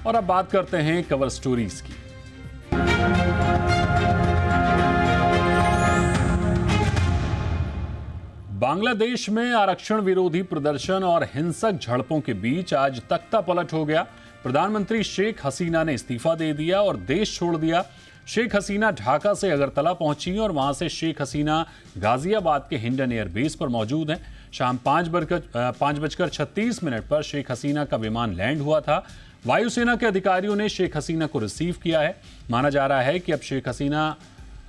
और अब बात करते हैं कवर स्टोरीज की। बांग्लादेश में आरक्षण विरोधी प्रदर्शन और हिंसक झड़पों के बीच आज तख्ता पलट हो गया। प्रधानमंत्री शेख हसीना ने इस्तीफा दे दिया और देश छोड़ दिया। शेख हसीना ढाका से अगरतला पहुंची और वहां से शेख हसीना गाजियाबाद के हिंडन एयरबेस पर मौजूद हैं। शाम 5:36 पर शेख हसीना का विमान लैंड हुआ था। वायुसेना के अधिकारियों ने शेख हसीना को रिसीव किया है। माना जा रहा है कि अब शेख हसीना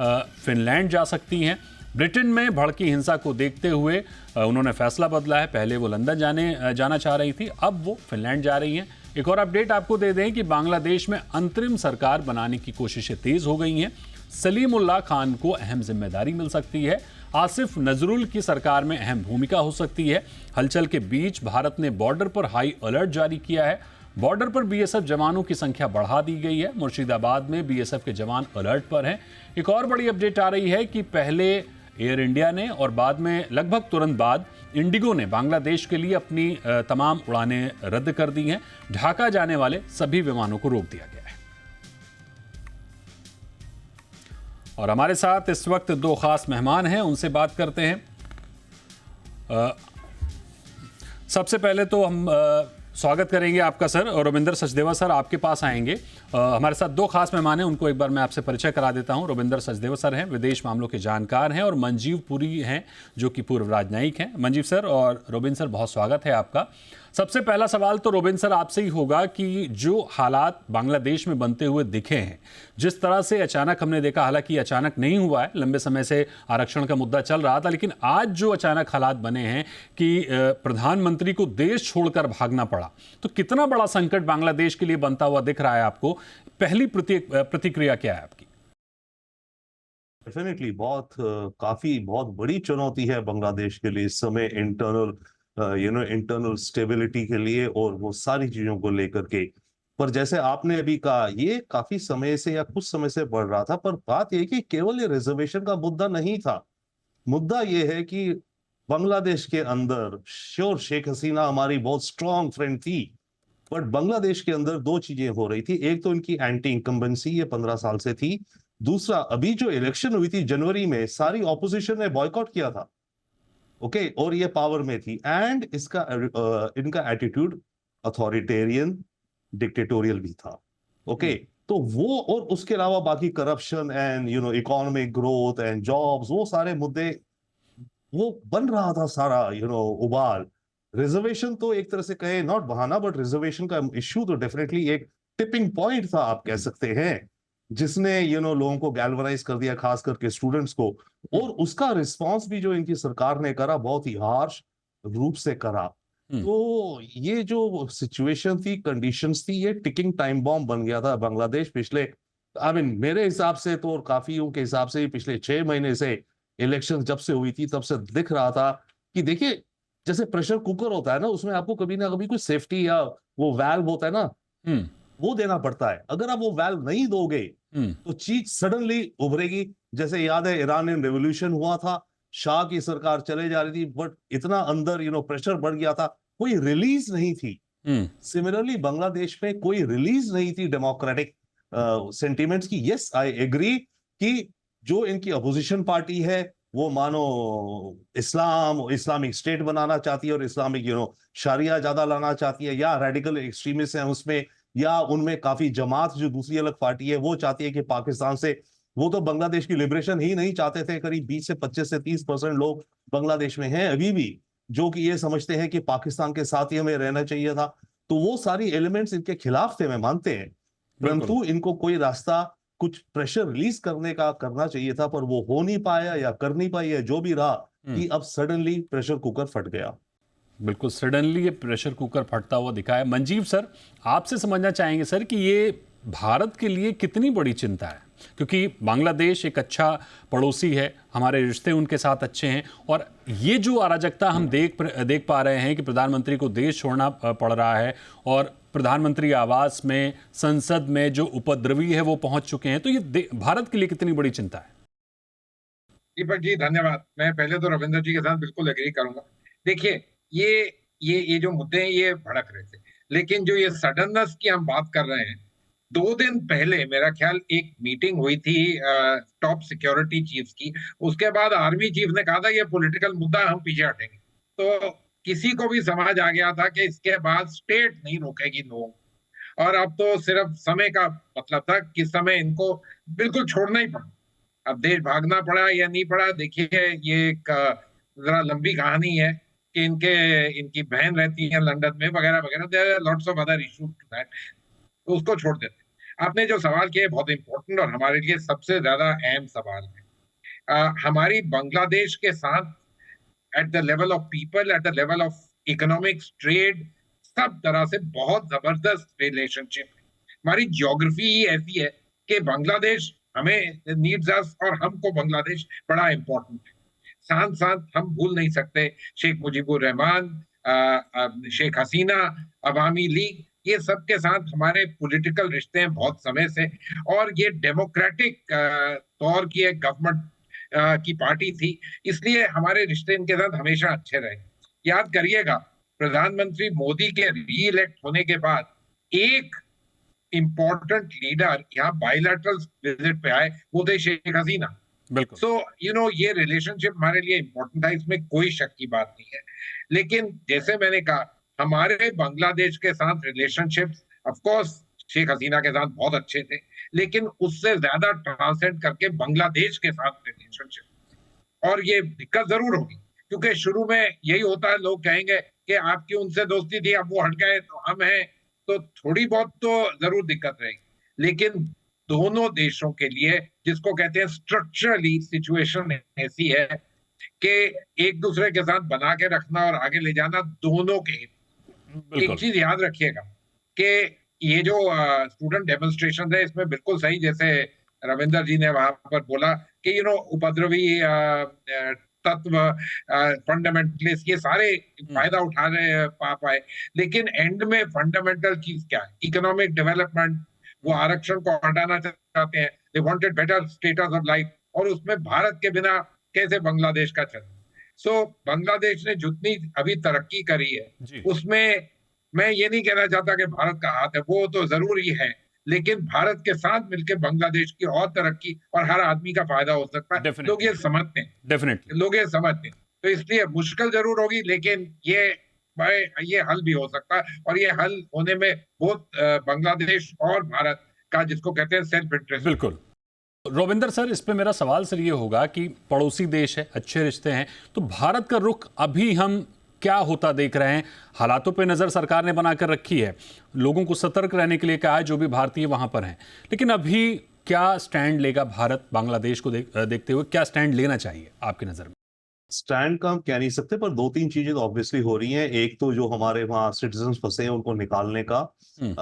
फिनलैंड जा सकती हैं। ब्रिटेन में भड़की हिंसा को देखते हुए उन्होंने फैसला बदला है। पहले वो लंदन जाना चाह रही थी, अब वो फिनलैंड जा रही हैं। एक और अपडेट आपको दे दें कि बांग्लादेश में अंतरिम सरकार बनाने की कोशिशें तेज हो गई हैं। सलीमुल्लाह खान को अहम जिम्मेदारी मिल सकती है। आसिफ नजरुल की सरकार में अहम भूमिका हो सकती है। हलचल के बीच भारत ने बॉर्डर पर हाई अलर्ट जारी किया है। बॉर्डर पर बीएसएफ जवानों की संख्या बढ़ा दी गई है। मुर्शिदाबाद में बीएसएफ के जवान अलर्ट पर हैं। एक और बड़ी अपडेट आ रही है कि पहले एयर इंडिया ने और बाद में लगभग तुरंत बाद इंडिगो ने बांग्लादेश के लिए अपनी तमाम उड़ानें रद्द कर दी हैं। ढाका जाने वाले सभी विमानों को रोक दिया गया है। और हमारे साथ इस वक्त दो खास मेहमान हैं, उनसे बात करते हैं। सबसे पहले तो हम स्वागत करेंगे आपका सर, और रविंदर सचदेवा सर आपके पास आएंगे। हमारे साथ दो खास मेहमान हैं, उनको एक बार मैं आपसे परिचय करा देता हूं। रविंदर सचदेवा सर हैं, विदेश मामलों के जानकार हैं, और मंजीव पुरी हैं जो कि पूर्व राजनयिक हैं। मंजीव सर और रविंदर सर, बहुत स्वागत है आपका। सबसे पहला सवाल तो रविंदर सर आपसे ही होगा कि जो हालात बांग्लादेश में बनते हुए दिखे हैं, जिस तरह से अचानक हमने देखा, हालांकि अचानक नहीं हुआ है, लंबे समय से आरक्षण का मुद्दा चल रहा था, लेकिन आज जो अचानक हालात बने हैं कि प्रधानमंत्री को देश छोड़कर भागना पड़ा, तो कितना बड़ा संकट बांग्लादेश के लिए बनता हुआ दिख रहा है आपको? पहली प्रतिक्रिया क्या है आपकी? डेफिनेटली बहुत बड़ी चुनौती है बांग्लादेश के लिए इस समय, इंटरनल स्टेबिलिटी के लिए और वो सारी चीजों को लेकर के। पर जैसे आपने अभी कहा, ये काफी समय से या कुछ समय से बढ़ रहा था। पर बात ये कि केवल ये रिजर्वेशन का मुद्दा नहीं था। मुद्दा ये है कि बांग्लादेश के अंदर श्योर शेख हसीना हमारी बहुत स्ट्रांग फ्रेंड थी, बट बांग्लादेश के अंदर दो चीजें हो रही थी। एक तो इनकी एंटी इनकम्बेंसी, ये 15 साल से थी। दूसरा, अभी जो इलेक्शन हुई थी जनवरी में, सारी ऑपोजिशन ने बॉयकॉट किया था, ओके, और ये पावर में थी। एंड इनका एटीट्यूड अथॉरिटेरियन, डिक्टेटोरियल भी था, ओके। तो वो, और उसके अलावा बाकी corruption and economic growth and jobs, वो सारे मुद्दे, वो बन रहा था सारा उबाल। रिजर्वेशन तो एक तरह से कहे, नॉट बहाना, बट रिजर्वेशन का इश्यू तो डेफिनेटली एक टिपिंग पॉइंट था, आप कह सकते हैं, जिसने लोगों को गैल्वनाइज कर दिया, खास करके स्टूडेंट्स को। और उसका रिस्पांस भी जो इनकी सरकार ने करा, बहुत ही हार्श रूप से करा। तो ये जो सिचुएशन थी, कंडीशंस थी, ये टिकिंग टाइम बॉम्ब बन गया था बांग्लादेश पिछले, मेरे हिसाब से तो, और काफियों के हिसाब से पिछले 6 महीने से, इलेक्शन जब से हुई थी तब से दिख रहा था कि देखिए, जैसे प्रेशर कुकर होता है ना, उसमें आपको कभी ना कभी कोई सेफ्टी या वो वाल्व होता है ना, वो देना पड़ता है। अगर आप वो वाल्व नहीं दोगे तो चीज सडनली उभरेगी। जैसे याद है, ईरानियन रेवोल्यूशन हुआ था, शाह की सरकार चले जा रही थी, बट इतना अंदर प्रेशर बढ़ गया था, कोई रिलीज नहीं थी। सिमिलरली बांग्लादेश में कोई रिलीज नहीं थी डेमोक्रेटिक सेंटिमेंट्स की। यस, आई एग्री कि जो इनकी अपोजिशन पार्टी है, वो मानो इस्लामिक स्टेट बनाना चाहती है और इस्लामिक शारिया ज्यादा लाना चाहती है, या रेडिकल एक्सट्रीमिस्ट है उसमें, या उनमें काफी जमात जो दूसरी अलग पार्टी है वो चाहती है कि पाकिस्तान से, वो तो बांग्लादेश की लिबरेशन ही नहीं चाहते थे। करीब 20 से 25 से 30% लोग बांग्लादेश में हैं अभी भी, जो कि ये समझते हैं कि पाकिस्तान के साथ ही हमें रहना चाहिए था। तो वो सारी एलिमेंट्स इनके खिलाफ थे, मैं मानते हैं, परंतु इनको कोई रास्ता, कुछ प्रेशर रिलीज करने का करना चाहिए था, पर वो हो नहीं पाया या कर नहीं पाई है, जो भी रहा, कि अब सडनली प्रेशर कुकर फट गया। बिल्कुल, सडनली ये प्रेशर कुकर फटता हुआ दिखा है। मंजीव सर, आपसे समझना चाहेंगे सर कि ये भारत के लिए कितनी बड़ी चिंता है, क्योंकि बांग्लादेश एक अच्छा पड़ोसी है, हमारे रिश्ते उनके साथ अच्छे हैं, और ये जो अराजकता हम देख पा रहे हैं कि प्रधानमंत्री को देश छोड़ना पड़ रहा है, और प्रधानमंत्री आवास में, संसद में जो उपद्रवी है वो पहुंच चुके हैं, तो ये भारत के लिए कितनी बड़ी चिंता है? दीपक जी धन्यवाद। मैं पहले तो रविंद्र जी के साथ बिल्कुल एग्री करूंगा। देखिए, ये जो मुद्दे हैं ये भड़क रहे थे, लेकिन जो ये सडननेस की हम बात कर रहे हैं, 2 दिन पहले मेरा ख्याल एक मीटिंग हुई थी टॉप सिक्योरिटी चीफ्स की। उसके बाद आर्मी चीफ ने कहा था ये पॉलिटिकल मुद्दा, हम पीछे हटेंगे। तो किसी को भी समझ आ गया था कि इसके बाद स्टेट नहीं रोकेगी लोग, और अब तो सिर्फ समय का मतलब था, किस समय इनको बिल्कुल छोड़ना ही पड़ा। अब देश भागना पड़ा या नहीं पड़ा, देखिए ये एक जरा लंबी कहानी है कि इनकी बहन रहती है लंदन में वगैरह वगैरह, there are lots of other issues to that, तो उसको छोड़ देते हैं। आपने जो सवाल किया बहुत इंपॉर्टेंट और हमारे लिए सबसे ज्यादा अहम सवाल है। हमारी बांग्लादेश के साथ at the level of people, at the level of economics, trade, सब तरह से बहुत जबरदस्त रिलेशनशिप है। हमारी ज्योग्राफी ही ऐसी है कि बांग्लादेश हमें नीड्स अस और हमको बांग्लादेश बड़ा इंपॉर्टेंट है। साथ साथ हम भूल नहीं सकते शेख मुजीबुर रहमान, शेख हसीना, अवामी लीग, ये सब के साथ हमारे पॉलिटिकल रिश्ते हैं बहुत समय से, और ये डेमोक्रेटिक तौर की एक गवर्नमेंट की पार्टी थी, इसलिए हमारे रिश्ते इनके साथ हमेशा अच्छे रहे। याद करिएगा, प्रधानमंत्री मोदी के री इलेक्ट होने के बाद एक इंपॉर्टेंट लीडर यहाँ बायलैटरल विजिट पे आए, वो थे शेख हसीना। बिल्कुल। सो ये रिलेशनशिप हमारे लिए इंपॉर्टेंट था, इसमें कोई शक की बात नहीं है। लेकिन जैसे मैंने कहा, हमारे बांग्लादेश के साथ relationships of course Sheikh Hasina के साथ बहुत अच्छे थे, लेकिन उससे ज्यादा ट्रांसलेट करके बांग्लादेश के साथ रिलेशनशिप, और ये दिक्कत जरूर होगी, क्योंकि शुरू में यही होता है, लोग कहेंगे कि आपकी उनसे दोस्ती थी, अब वो हट गए तो हम हैं, तो थोड़ी बहुत तो जरूर दिक्कत रहेगी। लेकिन दोनों देशों के लिए, जिसको कहते हैं स्ट्रक्चरली सिचुएशन ऐसी है कि एक दूसरे के साथ बना के रखना और आगे ले जाना दोनों के हित। एक चीज याद रखिएगा कि ये जो स्टूडेंट डेमोन्स्ट्रेशन है, इसमें बिल्कुल सही, जैसे रविंदर जी ने वहां पर बोला कि उपद्रवी तत्व, फंडामेंटलिस्ट, ये सारे फायदा उठा रहे पाए, लेकिन एंड में फंडामेंटल चीज क्या है? Economic development. वो आरक्षण को हटाना चाहते हैं, they wanted better status of life, और उसमें भारत के बिना कैसे बांग्लादेश का चले। बांग्लादेश ने जितनी अभी तरक्की करी है, उसमें मैं ये नहीं कहना चाहता कि भारत का हाथ है, वो तो जरूरी है, लेकिन भारत के साथ मिलकर बांग्लादेश की और तरक्की और हर आदमी का फायदा हो सकता है। लोग ये समझते हैं, डेफिनेटली लोग ये समझते हैं, तो इसलिए मुश्किल जरूर होगी, लेकिन ये हल भी हो सकता है, और ये हल होने में बहुत बांग्लादेश और भारत का, जिसको कहते हैं सेल्फ इंटरेस्ट। बिल्कुल। रोविंदर सर, इस पे मेरा सवाल सर ये होगा कि पड़ोसी देश है, अच्छे रिश्ते हैं, तो भारत का रुख अभी हम क्या होता देख रहे हैं? हालातों पे नज़र सरकार ने बनाकर रखी है, लोगों को सतर्क रहने के लिए कहा है जो भी भारतीय वहां पर हैं, लेकिन अभी क्या स्टैंड लेगा भारत बांग्लादेश को देखते हुए? क्या स्टैंड लेना चाहिए आपकी नज़र में? स्टैंड का हम कह नहीं सकते, पर 2-3 चीजें तो ऑब्वियसली हो रही हैं। एक तो जो हमारे वहाँ सिटीजन फंसे हैं उनको निकालने का,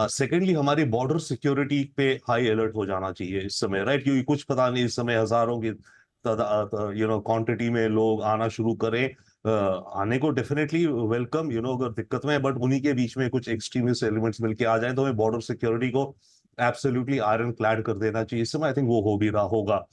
सेकेंडली हमारी बॉर्डर सिक्योरिटी पे हाई अलर्ट हो जाना चाहिए इस समय, राइट? क्योंकि कुछ पता नहीं, इस समय हजारों की क्वांटिटी में लोग आना शुरू करें। आने को डेफिनेटली वेलकम, अगर दिक्कत में है, बट उन्हीं के बीच में कुछ एक्सट्रीमिस्ट एलिमेंट्स मिलके आ जाए तो हमें बॉर्डर सिक्योरिटी को एब्सोल्युटली आयरन क्लैड कर देना चाहिए इस समय। आई थिंक वो हो भी रहा होगा।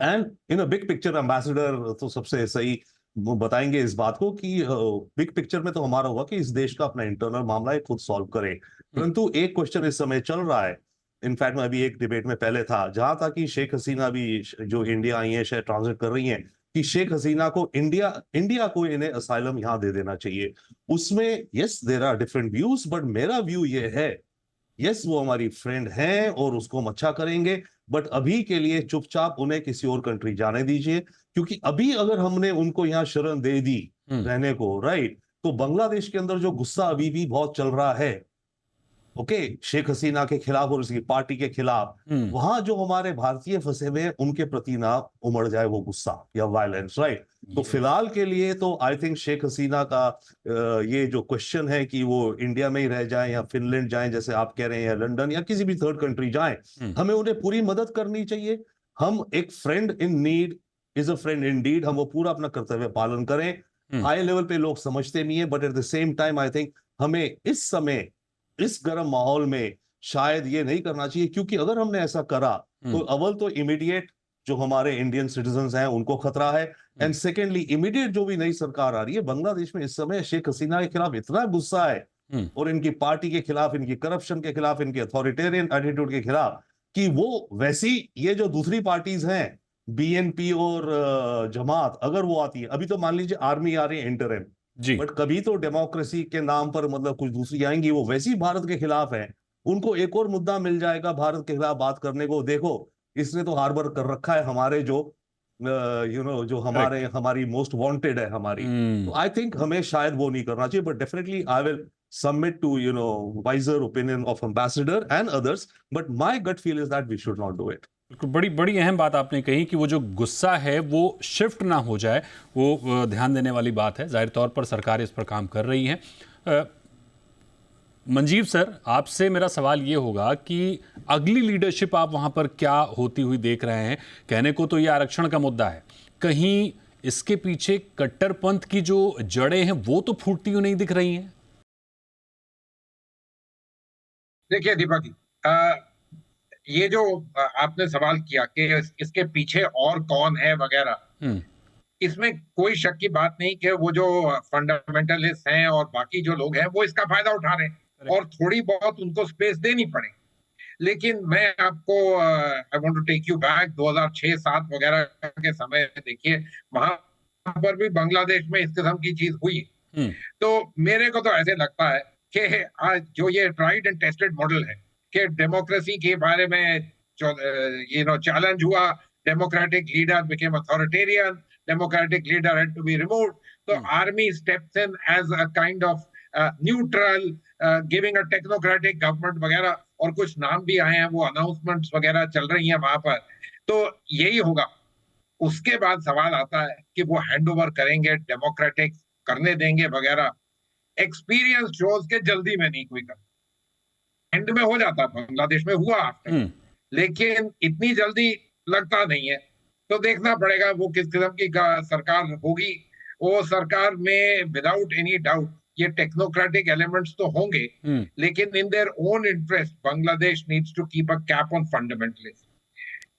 And in a big picture, ambassador तो सबसे सही वो बताएंगे इस बात को कि बिग पिक्चर में तो हमारा होगा कि इस देश का अपना इंटरनल मामला है, खुद सॉल्व करे। परंतु एक क्वेश्चन इस समय चल रहा है, इनफैक्ट मैं अभी एक डिबेट में पहले था जहां था कि शेख हसीना भी जो इंडिया आई है, शायद ट्रांजिट कर रही हैं, कि शेख हसीना को इंडिया को इन्हें असाइलम यहां दे देना चाहिए। उसमें yes there are different views, but मेरा व्यू ये है, यस वो हमारी फ्रेंड हैं और उसको हम अच्छा करेंगे, बट अभी के लिए चुपचाप उन्हें किसी और कंट्री जाने दीजिए, क्योंकि अभी अगर हमने उनको यहाँ शरण दे दी रहने को, राइट, तो बांग्लादेश के अंदर जो गुस्सा अभी भी बहुत चल रहा है, ओके, शेख हसीना के खिलाफ और उसकी पार्टी के खिलाफ, वहां जो हमारे भारतीय फंसे हुए उनके प्रति ना उमड़ जाए वो गुस्सा या वायलेंस, राइट? तो फिलहाल के लिए तो आई थिंक शेख हसीना का ये जो क्वेश्चन है कि वो इंडिया में ही रह जाए या फिनलैंड जाए जैसे आप कह रहे हैं, या लंदन या किसी भी थर्ड कंट्री जाए, हमें उन्हें पूरी मदद करनी चाहिए। हम एक friend in need is a friend in deed, हम वो पूरा अपना कर्तव्य पालन करें। हाई लेवल पे लोग समझते नहीं है, but at the same time I think हमें इस समय इस गर्म माहौल में शायद ये नहीं करना चाहिए, क्योंकि अगर हमने ऐसा करा तो अव्वल तो इमीडिएट जो हमारे इंडियन सिटीजन्स हैं उनको खतरा है, एंड सेकेंडली इमीडिएट जो भी नई सरकार आ रही है बांग्लादेश में इस समय शेख हसीना के खिलाफ इतना गुस्सा है और इनकी पार्टी के खिलाफ, इनकी करप्शन के खिलाफ, इनके अथॉरिटेरियन एटीट्यूड के खिलाफ, कि वो वैसी ये जो दूसरी पार्टीज हैं, बीएनपी और जमात, अगर वो आती है, अभी तो मान लीजिए आर्मी आ रही है इंटरिम, जी। बट कभी तो डेमोक्रेसी के नाम पर मतलब कुछ दूसरी आएंगी, वो वैसी भारत के खिलाफ है, उनको एक और मुद्दा मिल जाएगा भारत के खिलाफ बात करने को। देखो, इसने तो हार्बर कर रखा है हमारे जो जो हमारी मोस्ट वांटेड है हमारी। तो आई थिंक हमें शायद वो नहीं करना चाहिए, but definitely I will submit to wiser opinion of ambassador and others, but my gut feel is that we should not do it. बिल्कुल, बड़ी बड़ी अहम बात आपने कही कि वो जो गुस्सा है वो शिफ्ट ना हो जाए, वो ध्यान देने वाली बात है। जाहिर तौर पर सरकार इस पर काम कर रही है। मंजीव सर, आपसे मेरा सवाल ये होगा कि अगली लीडरशिप आप वहाँ पर क्या होती हुई देख रहे हैं? कहने को तो ये आरक्षण का मुद्दा है, कहीं इसके पीछे कट्टरपंथ की जो जड़ें हैं वो तो फूटती हुई नहीं दिख रही हैं? देखिए दीपक जी, ये जो आपने सवाल किया कि इसके पीछे और कौन है वगैरह, इसमें कोई शक की बात नहीं कि वो जो फंडामेंटलिस्ट हैं और बाकी जो लोग हैं वो इसका फायदा उठा रहे हैं और थोड़ी बहुत उनको स्पेस देनी पड़े। लेकिन मैं आपको I want to take you back 2006-7 वगैरह के समय, देखिए वहां पर भी बांग्लादेश में इस किस्म की चीज हुई। तो मेरे को तो ऐसे लगता है कि आज जो ये ट्राइड एंड टेस्टेड मॉडल है कि डेमोक्रेसी के बारे में चैलेंज हुआ, democratic leader became authoritarian, democratic leader had to be removed, तो army steps in as a kind of neutral, giving a technocratic government वगैरह, और कुछ नाम भी आए हैं, वो अनाउंसमेंट्स वगैरह चल रही हैं वहां पर। तो यही होगा। उसके बाद सवाल आता है कि वो हैंड ओवर करेंगे, डेमोक्रेटिक करने देंगे वगैरह। एक्सपीरियंस शोज के जल्दी में नहीं कोई कर, एंड में हो जाता, बांग्लादेश में हुआ आफ्टर, लेकिन इतनी जल्दी लगता नहीं है। तो देखना पड़ेगा वो किस किस्म की सरकार होगी। वो सरकार में विदाउट एनी डाउट ये टेक्नोक्रेटिक एलिमेंट्स तो होंगे, लेकिन in their own interest Bangladesh needs to keep a cap on fundamentalism.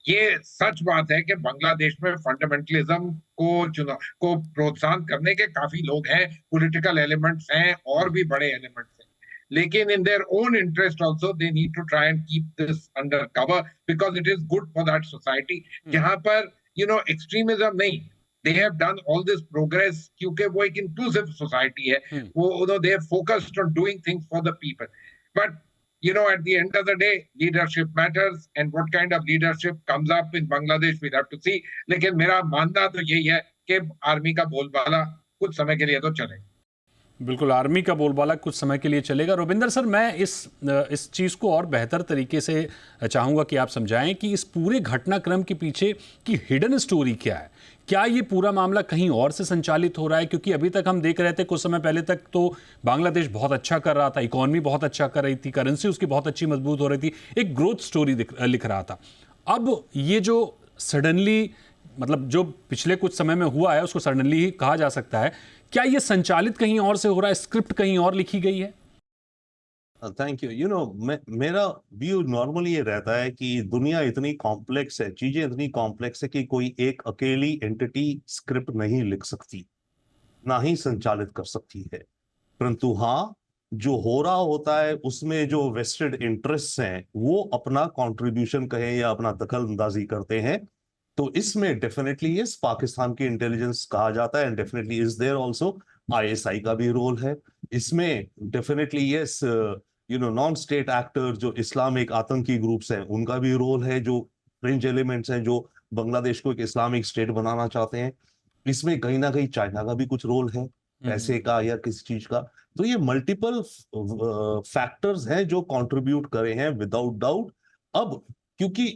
ये सच बात है कि बांग्लादेश में फंडामेंटलिज्म को प्रोत्साहन करने के काफी लोग हैं, पॉलिटिकल एलिमेंट्स हैं और भी बड़े एलिमेंट्स हैं, लेकिन in their own interest also they need to try and keep this under cover because it is good for that society जहां पर extremism नहीं, they have done all this progress क्योंकि वो एक inclusive society है, वो they have focused on doing things for the people, but at the end of the day leadership matters and what kind of leadership comes up in Bangladesh we have to see। लेकिन मेरा मानना तो यही है कि army का बोलबाला कुछ समय के लिए तो चलेगा। बिल्कुल, आर्मी का बोलबाला कुछ समय के लिए चलेगा। रुबिंदर सर, मैं इस चीज़ को और बेहतर तरीके से चाहूँगा कि आप समझाएं कि इस पूरे घटनाक्रम के पीछे की हिडन स्टोरी क्या है। क्या ये पूरा मामला कहीं और से संचालित हो रहा है? क्योंकि अभी तक हम देख रहे थे, कुछ समय पहले तक तो बांग्लादेश बहुत अच्छा कर रहा था, इकॉनमी बहुत अच्छा कर रही थी, करेंसी उसकी बहुत अच्छी मजबूत हो रही थी, एक ग्रोथ स्टोरी लिख रहा था। अब ये जो सडनली, मतलब जो पिछले कुछ समय में हुआ है उसको सडनली ही कहा जा सकता है, क्या ये संचालित कहीं और से हो रहा है? स्क्रिप्ट कहीं और लिखी गई है? Thank you. मेरा व्यू नॉर्मली ये रहता है कि दुनिया इतनी कॉम्प्लेक्स है, चीजें इतनी कॉम्प्लेक्स है कि कोई एक अकेली एंटिटी स्क्रिप्ट नहीं लिख सकती, ना ही संचालित कर सकती है। परंतु हाँ, जो हो रहा होता है उसमें जो वेस्टेड इंटरेस्ट हैं वो अपना कंट्रीब्यूशन कहें या अपना दखल अंदाजी करते हैं। तो इसमें डेफिनेटली यस, पाकिस्तान की इंटेलिजेंस कहा जाता है, and definitely is there also ISI का भी रोल है इसमें। Definitely yes, non state actor जो इस्लामिक आतंकी ग्रुप्स हैं उनका भी रोल है, जो फ्रिंज एलिमेंट्स हैं जो बांग्लादेश को एक इस्लामिक स्टेट बनाना चाहते हैं। इसमें कहीं ना कहीं चाइना का भी कुछ रोल है, पैसे का या किसी चीज का। तो ये मल्टीपल फैक्टर्स हैं जो कंट्रीब्यूट करे हैं विदाउट डाउट। अब क्योंकि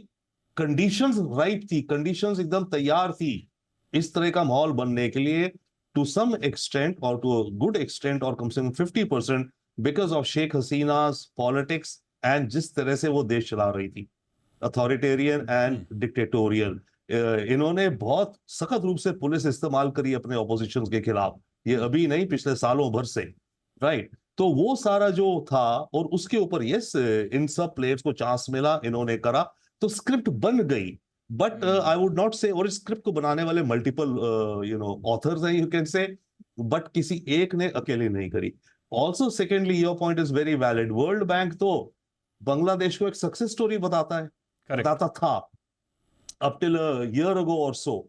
कंडीशंस राइट थी, कंडीशंस एकदम तैयार थी इस तरह का माहौल बनने के लिए, टू सम एक्सटेंट और टू अ गुड एक्सटेंट, और कम से कम 50% because of Sheikh Hasina's politics and जिस तरह से वो देश चला रही थी, अथॉरिटेरियन एंड डिक्टेटोरियल। इन्होंने बहुत सख्त रूप से पुलिस इस्तेमाल करी अपने ऑपोजिशन के खिलाफ, ये अभी नहीं, पिछले सालों भर से, राइट। तो वो सारा जो था, और उसके ऊपर यस, इन सब प्लेयर्स को चांस मिला, इन्होंने करा, तो स्क्रिप्ट बन गई। बट आई वुड नॉट से, और स्क्रिप्ट को बनाने वाले मल्टीपल ऑथर्स हैं, यू कैन से, बट किसी एक ने अकेले नहीं करी। Also secondly your point is very valid. World bank तो बांग्लादेश को एक सक्सेस स्टोरी बताता है, बताता था अप टिल ईयर अगो और सो,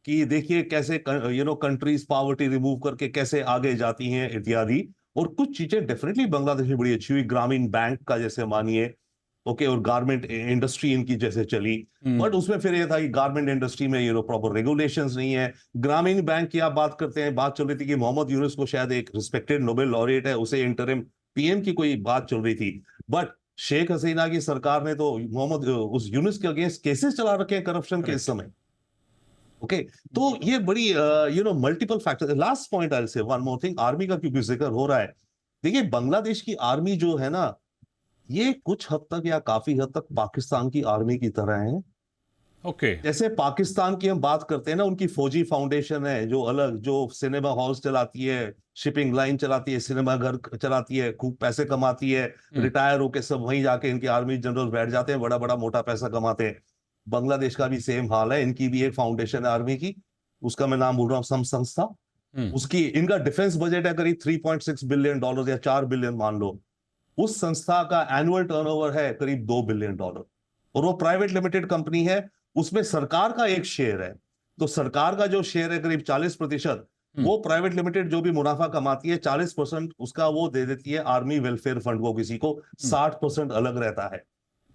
कि देखिए कैसे कंट्रीज पॉवर्टी रिमूव करके कैसे आगे जाती हैं इत्यादि। और कुछ चीजें डेफिनेटली बांग्लादेश में बड़ी अच्छी हुई, ग्रामीण बैंक का जैसे मानिए, ओके, और गारमेंट इंडस्ट्री इनकी जैसे चली। बट उसमें फिर ये था कि गारमेंट इंडस्ट्री में प्रॉपर रेगुलेशंस नहीं है। ग्रामीण बैंक की आप बात करते हैं, बात चल रही थी कि मोहम्मद यूनुस को, शायद एक रिस्पेक्टेड नोबेल लॉरिएट है, उसे इंटरिम पीएम की कोई बात चल रही थी। बट शेख हसीना की सरकार ने तो मोहम्मद उस यूनुस के अगेंस्ट केसेस चला रखे हैं करप्शन के इस समय। ओके, तो ये बड़ी multiple factor. Last point I से वन मोर थिंग, आर्मी का क्योंकि जिक्र हो रहा है, देखिए बांग्लादेश की आर्मी जो है ना, ये कुछ हद तक या काफी हद तक पाकिस्तान की आर्मी की तरह है। ओके, जैसे पाकिस्तान की हम बात करते हैं ना, उनकी फौजी फाउंडेशन है जो अलग, जो सिनेमा हॉल्स चलाती है, शिपिंग लाइन चलाती है, सिनेमा घर चलाती है, खूब पैसे कमाती है, रिटायर होके सब वहीं जाके इनके आर्मी जनरल बैठ जाते हैं, बड़ा बड़ा मोटा पैसा कमाते हैं। बांग्लादेश का भी सेम हाल है, इनकी भी एक फाउंडेशन है आर्मी की, उसका मैं नाम भूल रहा हूँ, सम संस्था। उसकी, इनका डिफेंस बजट है करीब $3.6 बिलियन या 4 बिलियन मान लो। उस संस्था का एनुअल टर्नओवर है करीब $2 बिलियन, और वो प्राइवेट लिमिटेड कंपनी है। उसमें सरकार का एक शेयर है, तो सरकार का जो शेयर है करीब 40%, वो प्राइवेट लिमिटेड जो भी मुनाफा कमाती है 40% उसका वो दे देती है आर्मी वेलफेयर फंड को, किसी को 60% अलग रहता है।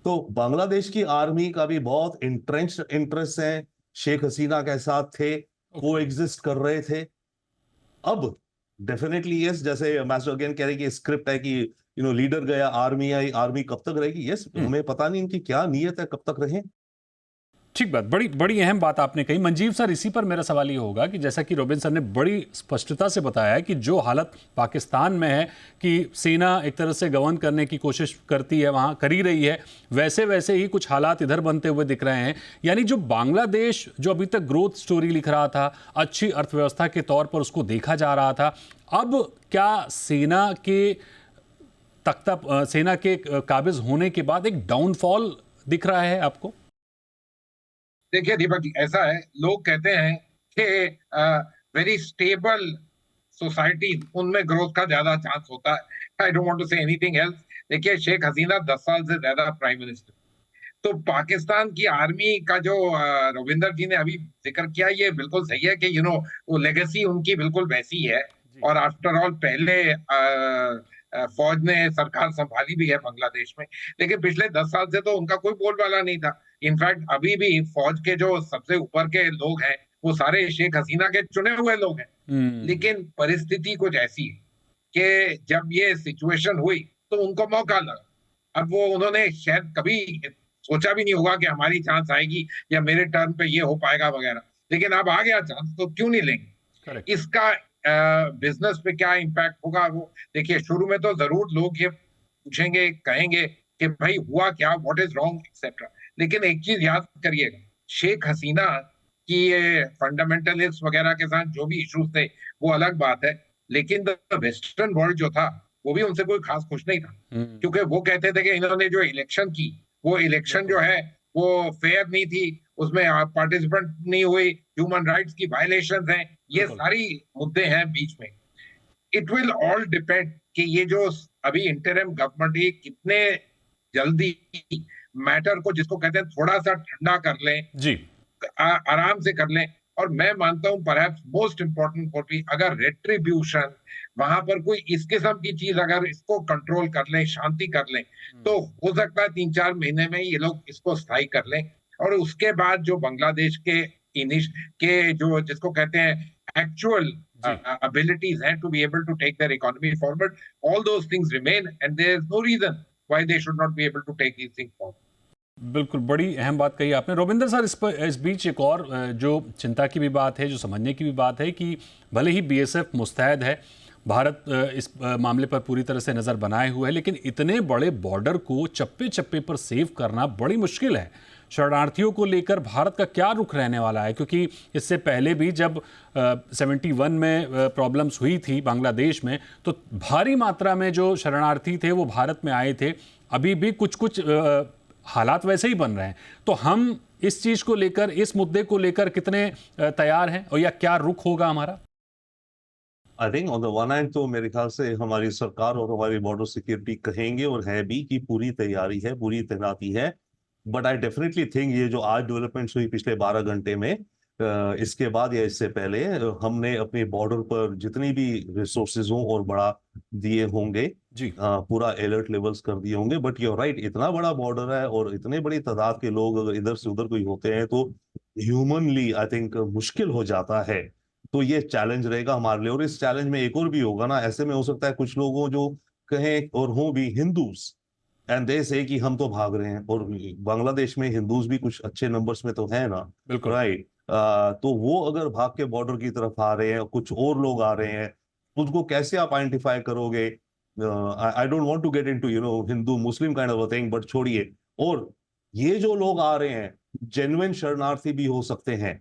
तो बांग्लादेश की आर्मी का भी बहुत इंट्रेंच्ड इंटरेस्ट है, शेख हसीना के साथ थे, को एग्जिस्ट कर रहे थे। अब डेफिनेटली यस, जैसे मास्टर अगेन कह रहे कि स्क्रिप्ट है कि लीडर गया, आर्मी आई, आर्मी कब तक रहेगी, यस हमें पता नहीं इनकी क्या नीयत है, कब तक रहे। ठीक बात, बड़ी बड़ी अहम बात आपने कही। मंजीव सर, इसी पर मेरा सवाल ये होगा कि जैसा कि रोबिन सर ने बड़ी स्पष्टता से बताया है कि जो हालत पाकिस्तान में है कि सेना एक तरह से गवर्न करने की कोशिश करती है, वहाँ कर ही रही है, वैसे वैसे ही कुछ हालात इधर बनते हुए दिख रहे हैं। यानी जो बांग्लादेश जो अभी तक ग्रोथ स्टोरी लिख रहा था, अच्छी अर्थव्यवस्था के तौर पर उसको देखा जा रहा था, अब क्या सेना के काबिज होने के बाद एक डाउनफॉल दिख रहा है आपको? देखिए दीपक जी, ऐसा है, लोग कहते हैं कि वेरी स्टेबल सोसाइटी, उनमें ग्रोथ का ज्यादा चांस होता है। I don't want to say anything else. देखिए, शेख हसीना 10 साल से ज्यादा प्राइम मिनिस्टर, तो पाकिस्तान की आर्मी का जो रविंदर जी ने अभी जिक्र किया, ये बिल्कुल सही है कि वो लेगेसी उनकी बिल्कुल वैसी है। और आफ्टर ऑल पहले फौज ने सरकार संभाली भी है बांग्लादेश में, लेकिन पिछले 10 साल से तो उनका कोई बोलबाला नहीं था। इनफैक्ट अभी भी फौज के जो सबसे ऊपर के लोग हैं वो सारे शेख हसीना के चुने हुए लोग हैं। लेकिन परिस्थिति कुछ ऐसी है कि जब ये सिचुएशन हुई तो उनको मौका लगा। अब वो, उन्होंने शायद कभी सोचा भी नहीं होगा कि हमारी चांस आएगी या मेरे टर्न पे ये हो पाएगा वगैरह, लेकिन अब आ गया चांस, तो क्यों नहीं लेंगे। इसका बिजनेस पे क्या इम्पैक्ट होगा, वो देखिए, शुरू में तो जरूर लोग ये पूछेंगे, कहेंगे कि भाई हुआ क्या, व्हाट इज रॉन्ग एक्सेट्रा। लेकिन एक चीज याद करिएगा, शेख हसीना की ये फंडामेंटलिस्ट वगैरह के साथ जो भी इश्यूज थे वो अलग बात है, लेकिन वेस्टर्न वर्ल्ड जो था वो भी उनसे कोई खास खुश नहीं था, क्योंकि वो कहते थे कि इन्होंने जो इलेक्शन की, वो इलेक्शन जो है वो फेयर नहीं थी, उसमें पार्टिसिपेंट नहीं हुई, ह्यूमन राइट्स की वायलेशंस हैं, ये सारी मुद्दे हैं बीच में। इट विल ऑल डिपेंड कि ये जो अभी इंटरिम गवर्नमेंट ही कितने जल्दी मैटर को, जिसको कहते हैं, थोड़ा सा ठंडा कर लें जी, आराम से कर लें। और मैं मानता हूं perhaps most important for me, अगर रेट्रीब्यूशन, वहां पर कोई इस किस्म की चीज अगर इसको कंट्रोल कर लें, शांति कर लें, तो हो सकता है 3-4 महीने में ये लोग इसको स्थायी कर लें। और उसके बाद जो बांग्लादेश के जो जिसको कहते हैं एक्चुअल abilities हैं to be able to take their economy forward, all those things remain and there is no reason why they should not be able to take these things forward. बिल्कुल, बड़ी अहम बात कही आपने रोबिंदर सर। इस बीच एक और जो चिंता की भी बात है, जो समझने की भी बात है कि भले ही बीएसएफ मुस्तैद है, भारत इस मामले पर पूरी तरह से नज़र बनाए हुए है, लेकिन इतने बड़े बॉर्डर को चप्पे चप्पे पर सेव करना बड़ी मुश्किल है। शरणार्थियों को लेकर भारत का क्या रुख रहने वाला है, क्योंकि इससे पहले भी जब 71 में प्रॉब्लम्स हुई थी बांग्लादेश में, तो भारी मात्रा में जो शरणार्थी थे वो भारत में आए थे। अभी भी कुछ कुछ हालात वैसे ही बन रहे हैं, तो हम इस चीज़ को लेकर, इस मुद्दे को लेकर कितने तैयार हैं, और या क्या रुख होगा हमारा? I think on the one hand तो मेरे ख्याल से हमारी सरकार और हमारी बॉर्डर सिक्योरिटी कहेंगे और है भी कि पूरी तैयारी है, पूरी तैनाती है। बट आई डेफिनेटली थिंक ये जो आज डेवलपमेंट्स हुई पिछले 12 घंटे में, इसके बाद या इससे पहले हमने अपने बॉर्डर पर जितनी भी रिसोर्सेज हों और बढ़ा दिए होंगे, जी पूरा अलर्ट लेवल्स कर दिए होंगे। बट यू राइट, इतना बड़ा बॉर्डर है और इतने बड़ी तादाद के लोग अगर इधर से उधर कोई होते हैं तो ह्यूमनली आई थिंक मुश्किल हो जाता है। तो ये चैलेंज रहेगा हमारे लिए। और इस चैलेंज में एक और भी होगा ना, ऐसे में हो सकता है कुछ लोगों जो कहें और हों भी हिंदूज एंड दे से कि हम तो भाग रहे हैं, और बांग्लादेश में हिंदूज भी कुछ अच्छे नंबर्स में तो है ना, बिल्कुल। राइट। तो वो अगर भाग के बॉर्डर की तरफ आ रहे हैं, कुछ और लोग आ रहे हैं, उसको कैसे आप आइडेंटिफाई करोगे? I don't want to get into Hindu Muslim kind of a thing, but छोड़िए। और ये जो लोग आ रहे हैं जेन्युइन शरणार्थी भी हो सकते हैं,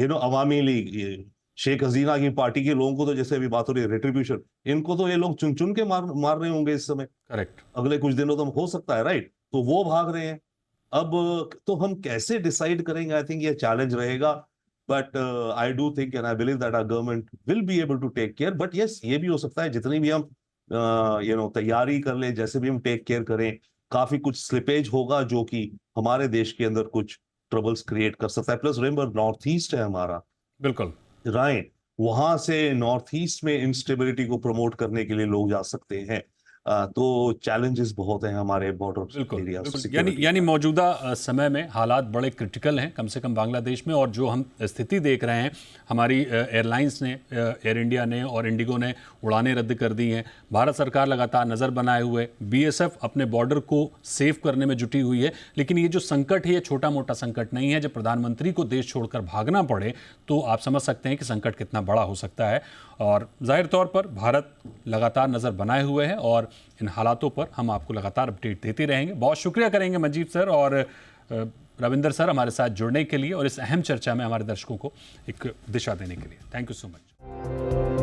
अवामी लीग, शेख हसीना की पार्टी के लोगों को तो जैसे अभी बात हो रही है रिट्रीब्यूशन, इनको तो ये लोग चुन चुन के मार रहे होंगे इस समय, करेक्ट। अगले कुछ दिनों तो हो सकता है, राइट। तो वो भाग रहे हैं। अब तो हम कैसे डिसाइड करेंगे? आई थिंक ये चैलेंज रहेगा। But I do think and I believe that our government will be able to take care. But yes, ये भी हो सकता है जितनी भी हम तैयारी कर ले, जैसे भी हम टेक केयर करें, काफी कुछ स्लिपेज होगा जो कि हमारे देश के अंदर कुछ ट्रबल्स क्रिएट कर सकता है। प्लस रिमेंबर, नॉर्थ ईस्ट है हमारा, बिल्कुल राइट। वहां से नॉर्थ ईस्ट में इंस्टेबिलिटी को प्रमोट करने के लिए लोग जा सकते हैं। तो चैलेंजेस बहुत हैं हमारे बॉर्डर बिल्कुल एरिया बिल्कुल। सिक्योरिटी यानी मौजूदा समय में हालात बड़े क्रिटिकल हैं, कम से कम बांग्लादेश में। और जो हम स्थिति देख रहे हैं, हमारी एयरलाइंस ने, एयर इंडिया ने और इंडिगो ने उड़ानें रद्द कर दी हैं। भारत सरकार लगातार नज़र बनाए हुए, बीएसएफ अपने बॉर्डर को सेव करने में जुटी हुई है। लेकिन ये जो संकट है, ये छोटा मोटा संकट नहीं है। जब प्रधानमंत्री को देश छोड़कर भागना पड़े तो आप समझ सकते हैं कि संकट कितना बड़ा हो सकता है। और जाहिर तौर पर भारत लगातार नज़र बनाए हुए है और इन हालातों पर हम आपको लगातार अपडेट देते रहेंगे। बहुत शुक्रिया करेंगे मंजीव सर और रविंदर सर हमारे साथ जुड़ने के लिए और इस अहम चर्चा में हमारे दर्शकों को एक दिशा देने के लिए। Thank you so much.